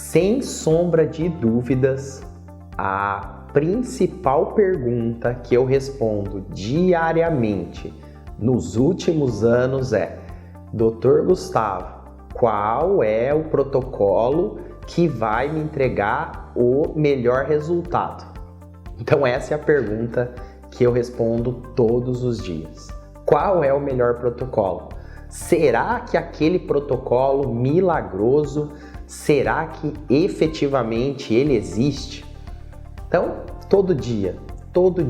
Sem sombra de dúvidas, a principal pergunta que eu respondo diariamente nos últimos anos é: Dr. Gustavo, qual é o protocolo que vai me entregar o melhor resultado? Então essa é a pergunta que eu respondo todos os dias. Qual é o melhor protocolo? Será que aquele protocolo milagroso, será que efetivamente ele existe? Então, todo dia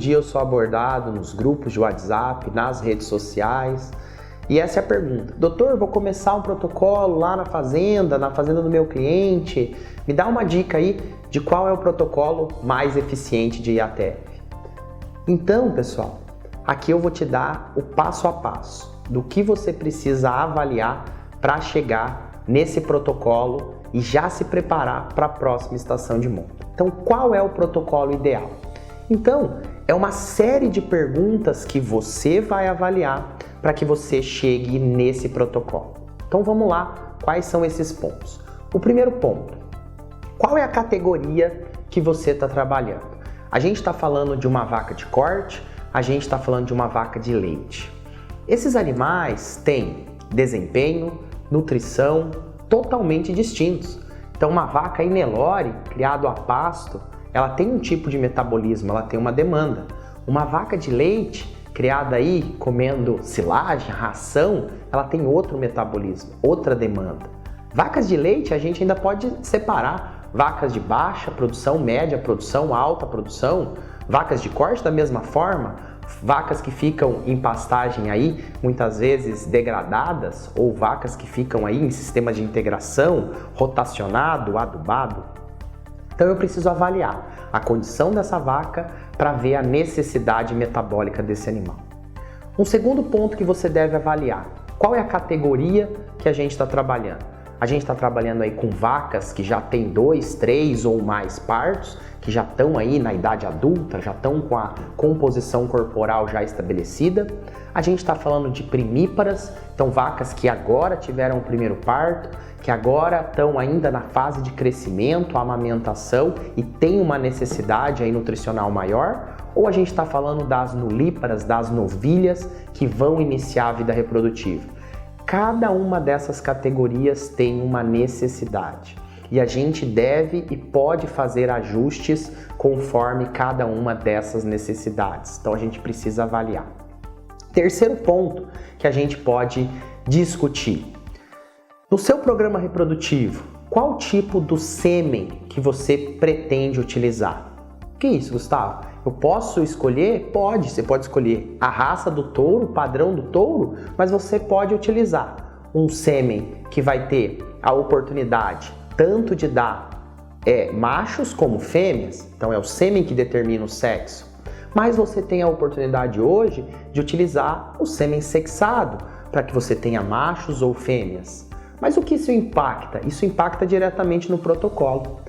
eu sou abordado nos grupos de WhatsApp, nas redes sociais, e essa é a pergunta: doutor, vou começar um protocolo lá na fazenda do meu cliente, me dá uma dica aí de qual é o protocolo mais eficiente de IATF. Então, pessoal, aqui eu vou te dar o passo a passo do que você precisa avaliar para chegar nesse protocolo e já se preparar para a próxima estação de monta. Então, qual é o protocolo ideal? Então, é uma série de perguntas que você vai avaliar para que você chegue nesse protocolo. Então, vamos lá, quais são esses pontos? O primeiro ponto: qual é a categoria que você está trabalhando? A gente está falando de uma vaca de corte, a gente está falando de uma vaca de leite. Esses animais têm desempenho, nutrição totalmente distintos. Então, uma vaca in Nelore, criada a pasto, ela tem um tipo de metabolismo, ela tem uma demanda. Uma vaca de leite, criada aí comendo silagem, ração, ela tem outro metabolismo, outra demanda. Vacas de leite a gente ainda pode separar: vacas de baixa produção, média produção, alta produção. Vacas de corte da mesma forma, vacas que ficam em pastagem aí, muitas vezes degradadas, ou vacas que ficam aí em sistema de integração, rotacionado, adubado. Então eu preciso avaliar a condição dessa vaca para ver a necessidade metabólica desse animal. Um segundo ponto que você deve avaliar: qual é a categoria que a gente está trabalhando? A gente está trabalhando aí com vacas que já tem 2, 3 ou mais partos, que já estão aí na idade adulta, já estão com a composição corporal já estabelecida. A gente está falando de primíparas, então vacas que agora tiveram o primeiro parto, que agora estão ainda na fase de crescimento, amamentação e tem uma necessidade aí nutricional maior. Ou a gente está falando das nulíparas, das novilhas que vão iniciar a vida reprodutiva. Cada uma dessas categorias tem uma necessidade e a gente deve e pode fazer ajustes conforme cada uma dessas necessidades. Então a gente precisa avaliar. Terceiro ponto que a gente pode discutir: no seu programa reprodutivo, qual tipo do sêmen que você pretende utilizar? O que é isso, Gustavo? Eu posso escolher? Pode, você pode escolher a raça do touro, o padrão do touro, mas você pode utilizar um sêmen que vai ter a oportunidade tanto de dar machos como fêmeas, então é o sêmen que determina o sexo, mas você tem a oportunidade hoje de utilizar o sêmen sexado para que você tenha machos ou fêmeas. Mas o que isso impacta? Isso impacta diretamente no protocolo.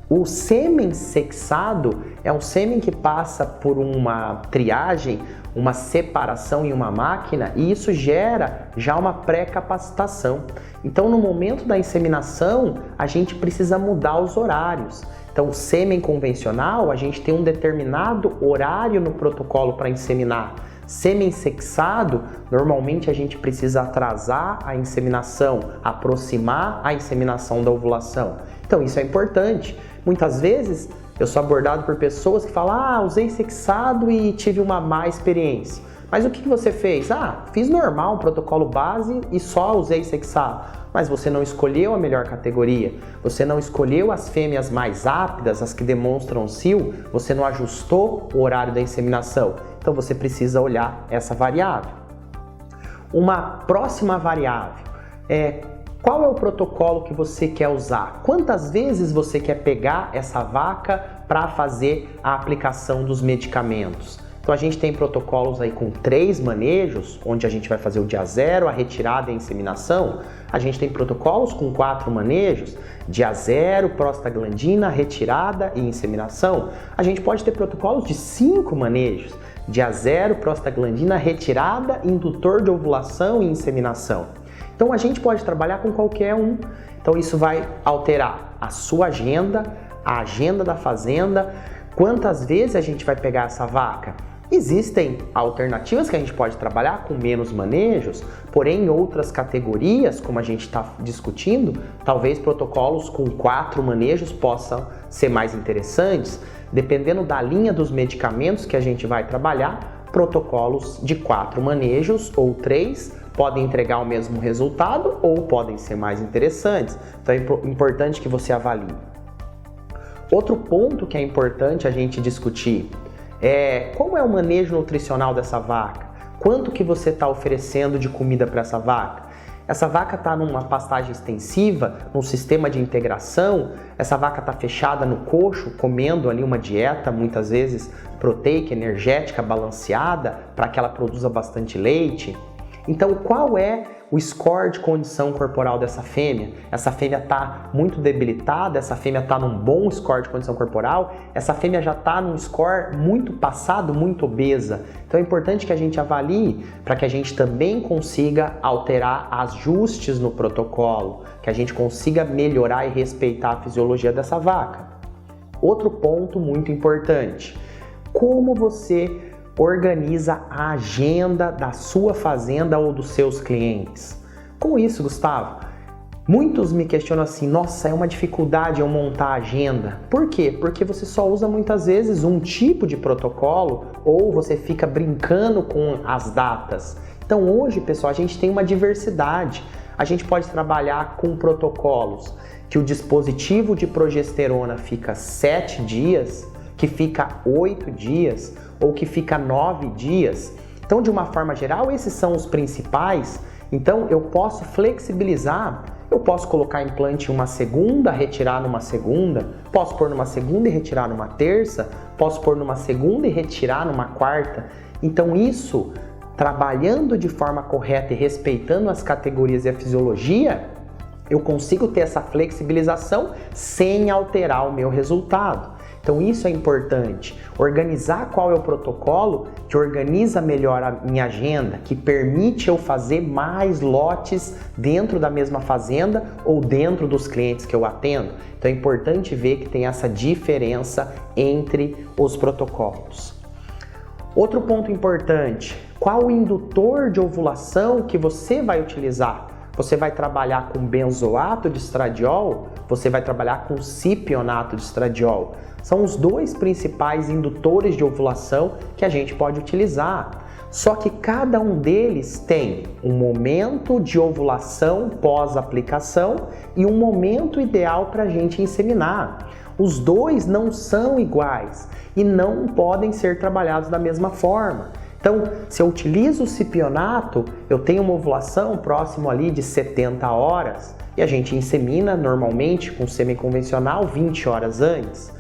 O sêmen sexado é um sêmen que passa por uma triagem, uma separação em uma máquina, e isso gera já uma pré-capacitação. Então, no momento da inseminação, a gente precisa mudar os horários. Então, o sêmen convencional, a gente tem um determinado horário no protocolo para inseminar. Sêmen sexado, normalmente a gente precisa atrasar a inseminação, aproximar a inseminação da ovulação. Então, isso é importante. Muitas vezes eu sou abordado por pessoas que falam: usei sexado e tive uma má experiência. Mas o que você fez? Fiz normal, um protocolo base e só usei sexado. Mas você não escolheu a melhor categoria, você não escolheu as fêmeas mais aptas, as que demonstram cio, você não ajustou o horário da inseminação. Então você precisa olhar essa variável. Uma próxima variável é: qual é o protocolo que você quer usar? Quantas vezes você quer pegar essa vaca para fazer a aplicação dos medicamentos? Então a gente tem protocolos aí com 3 manejos, onde a gente vai fazer o dia 0, a retirada e a inseminação. A gente tem protocolos com 4 manejos, dia 0, prostaglandina, retirada e inseminação. A gente pode ter protocolos de 5 manejos, dia 0, prostaglandina, retirada, indutor de ovulação e inseminação. Então a gente pode trabalhar com qualquer um. Então isso vai alterar a sua agenda, a agenda da fazenda, quantas vezes a gente vai pegar essa vaca. Existem alternativas que a gente pode trabalhar com menos manejos, porém em outras categorias, como a gente está discutindo, talvez protocolos com 4 manejos possam ser mais interessantes. Dependendo da linha dos medicamentos que a gente vai trabalhar, protocolos de 4 manejos ou 3 podem entregar o mesmo resultado ou podem ser mais interessantes. Então é importante que você avalie. Outro ponto que é importante a gente discutir é como é o manejo nutricional dessa vaca? Quanto que você está oferecendo de comida para essa vaca? Essa vaca está numa pastagem extensiva, num sistema de integração, essa vaca está fechada no coxo, comendo ali uma dieta, muitas vezes proteica, energética, balanceada, para que ela produza bastante leite. Então, qual é o score de condição corporal dessa fêmea? Essa fêmea está muito debilitada, essa fêmea está num bom score de condição corporal, essa fêmea já está num score muito passado, muito obesa. Então é importante que a gente avalie para que a gente também consiga alterar ajustes no protocolo, que a gente consiga melhorar e respeitar a fisiologia dessa vaca. Outro ponto muito importante, como você organiza a agenda da sua fazenda ou dos seus clientes. Com isso, Gustavo, muitos me questionam assim, nossa, é uma dificuldade eu montar a agenda. Por quê? Porque você só usa muitas vezes um tipo de protocolo ou você fica brincando com as datas. Então hoje, pessoal, a gente tem uma diversidade. A gente pode trabalhar com protocolos que o dispositivo de progesterona fica 7 dias, que fica 8 dias, ou que fica 9 dias. Então, de uma forma geral, esses são os principais. Então, eu posso flexibilizar, eu posso colocar implante em uma segunda, retirar numa segunda, posso pôr numa segunda e retirar numa terça, posso pôr numa segunda e retirar numa quarta. Então, isso, trabalhando de forma correta e respeitando as categorias e a fisiologia, eu consigo ter essa flexibilização sem alterar o meu resultado. Então isso é importante, organizar qual é o protocolo que organiza melhor a minha agenda, que permite eu fazer mais lotes dentro da mesma fazenda ou dentro dos clientes que eu atendo. Então é importante ver que tem essa diferença entre os protocolos. Outro ponto importante, qual o indutor de ovulação que você vai utilizar? Você vai trabalhar com benzoato de estradiol, você vai trabalhar com cipionato de estradiol. São os 2 principais indutores de ovulação que a gente pode utilizar. Só que cada um deles tem um momento de ovulação pós-aplicação e um momento ideal para a gente inseminar. Os 2 não são iguais e não podem ser trabalhados da mesma forma. Então, se eu utilizo o cipionato, eu tenho uma ovulação próximo ali de 70 horas e a gente insemina normalmente com sêmen convencional 20 horas antes.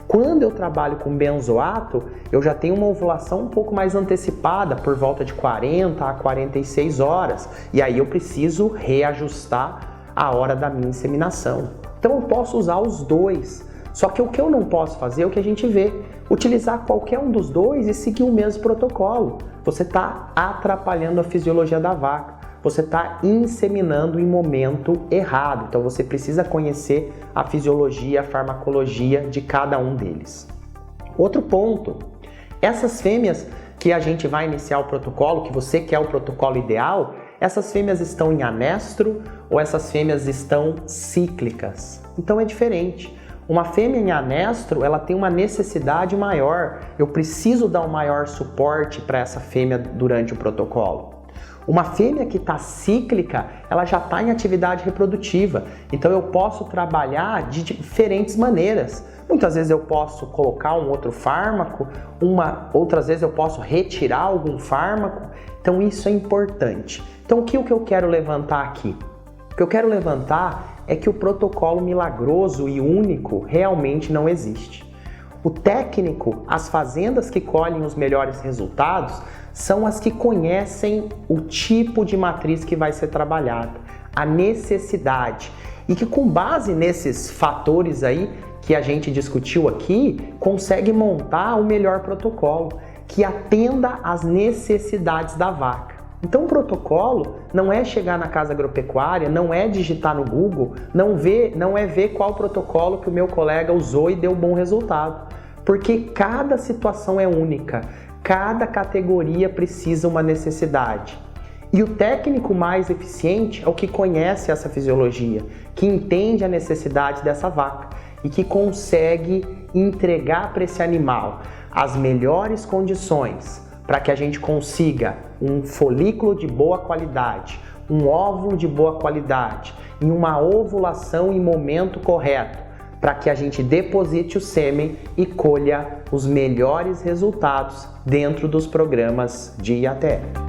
Quando eu trabalho com benzoato, eu já tenho uma ovulação um pouco mais antecipada, por volta de 40 a 46 horas, e aí eu preciso reajustar a hora da minha inseminação. Então eu posso usar os 2, só que o que eu não posso fazer é o que a gente vê, utilizar qualquer um dos 2 e seguir o mesmo protocolo. Você está atrapalhando a fisiologia da vaca. Você está inseminando em momento errado. Então você precisa conhecer a fisiologia, a farmacologia de cada um deles. Outro ponto, essas fêmeas que a gente vai iniciar o protocolo, que você quer o protocolo ideal, essas fêmeas estão em anestro ou essas fêmeas estão cíclicas. Então é diferente. Uma fêmea em anestro, ela tem uma necessidade maior. Eu preciso dar um maior suporte para essa fêmea durante o protocolo. Uma fêmea que está cíclica, ela já está em atividade reprodutiva, então eu posso trabalhar de diferentes maneiras. Muitas vezes eu posso colocar um outro fármaco, outras vezes eu posso retirar algum fármaco, então isso é importante. Então o que eu quero levantar aqui? O que eu quero levantar é que o protocolo milagroso e único realmente não existe. O técnico, as fazendas que colhem os melhores resultados, são as que conhecem o tipo de matriz que vai ser trabalhada, a necessidade, e que com base nesses fatores aí que a gente discutiu aqui, consegue montar o melhor protocolo, que atenda às necessidades da vaca. Então, o protocolo não é chegar na casa agropecuária, não é digitar no Google, não é ver qual protocolo que o meu colega usou e deu bom resultado. Porque cada situação é única, cada categoria precisa uma necessidade. E o técnico mais eficiente é o que conhece essa fisiologia, que entende a necessidade dessa vaca e que consegue entregar para esse animal as melhores condições para que a gente consiga um folículo de boa qualidade, um óvulo de boa qualidade e uma ovulação em momento correto, para que a gente deposite o sêmen e colha os melhores resultados dentro dos programas de IATR.